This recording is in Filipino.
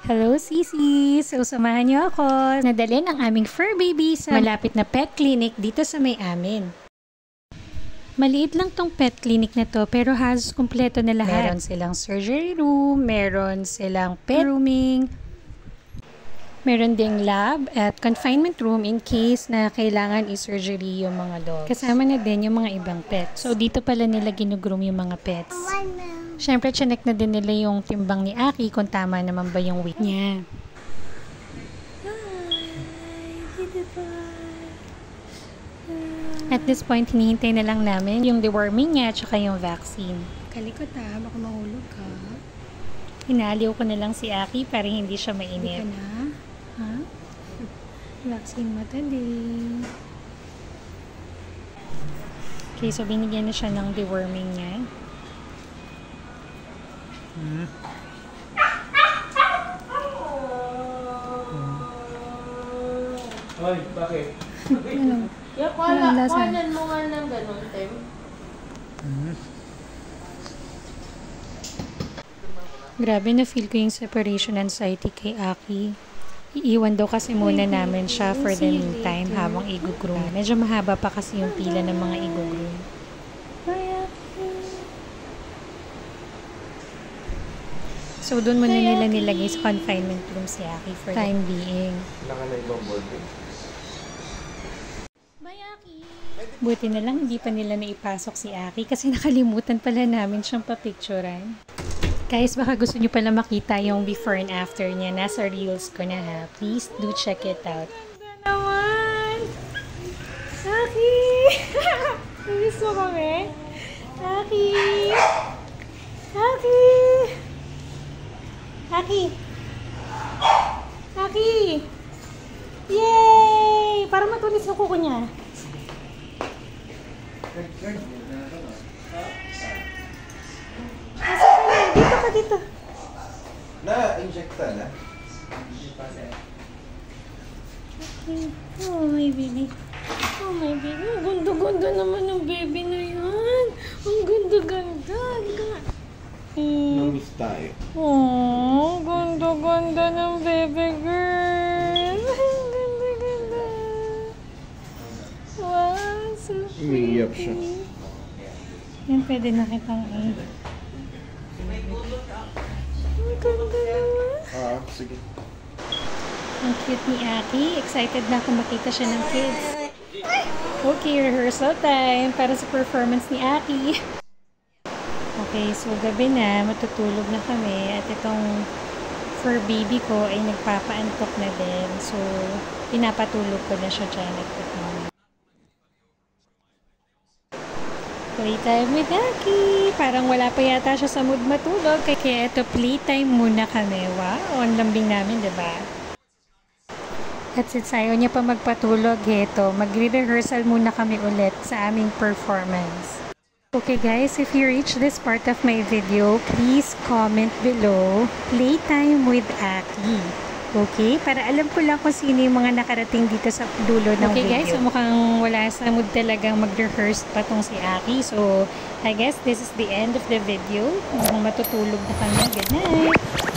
Hello, Sisi! So, samahan niyo ako. Nadalhin ang aming fur baby sa malapit na pet clinic dito sa may amin. Maliit lang tong pet clinic na to pero halos kumpleto na lahat. Meron silang surgery room, meron silang pet rooming, meron ding lab at confinement room in case na kailangan i-surgery yung mga dogs. Kasama na din yung mga ibang pets. So, dito pala nila ginugroom yung mga pets. Siyempre, chinek na din nila yung timbang ni Aki kung tama naman ba yung weight niya. At this point, hinihintay na lang namin yung deworming niya at saka yung vaccine. Kalikot ha, baka mahulog ka. Hinaliw ko na lang si Aki para hindi siya mainit. Hindi ka na? Ha? Vaccine matindi. Okay, so binigyan na siya ng deworming niya. Ay, bakit? Ano? Kala mo nga ng ganun, Tim. Grabe na feel ko yung separation anxiety kay Aki. Iiwan daw kasi muna namin siya for the meantime habang i-groom. Medyo mahaba pa kasi yung pila ng mga i-groom. So, doon muna nila nilagay sa confinement room si Aki for the time being. Kailangan na ibang boarding. Buti na lang hindi pa nila naipasok si Aki kasi nakalimutan pala namin siyang papicturan. Guys, baka gusto nyo pala makita yung before and after niya. Nasa reels ko na ha. Please do check it out. Ganda naman! Aki! Namiss mo kami? Aki! Aki! Aki! Aki! Yay! Para matulis yung kuko niya. Asa ka na? Dito ka dito. Na-injecta na? Oh, my baby. Oh, my baby. Ang ganda-ganda naman ng baby na yan. Ang ganda-ganda. Na-miss tayo. Oh, ganda-ganda ng baby girl. Ang ganda-ganda. Wow, so Umiiyak siya. Yan, pwede na kitang Ang ganda naman. Sige. Ang cute ni Aki. Excited na ako makita siya ng kids. Okay, rehearsal time para sa performance ni Aki. Okay, so gabi na. Matutulog na kami. At itong fur baby ko ay nagpapaantok na din. So, pinapatulog ko na siya dyan at the moment. Playtime with Aki. Parang wala pa yata siya sa mood matulog. Kaya ito, playtime muna kami. Wow, ang lambing namin, diba? At since ayaw niya pa magpatulog, heto, magre-rehearsal muna kami ulit sa aming performance. Okay guys, if you reach this part of my video, please comment below, playtime with Aki. Okay? Para alam ko lang kung sino yung mga nakarating dito sa dulo ng video. Okay guys, so mukhang wala sa mood talagang mag-rehearse pa tong si Aki. So, I guess this is the end of the video. Mukhang matutulog na kami. Good night!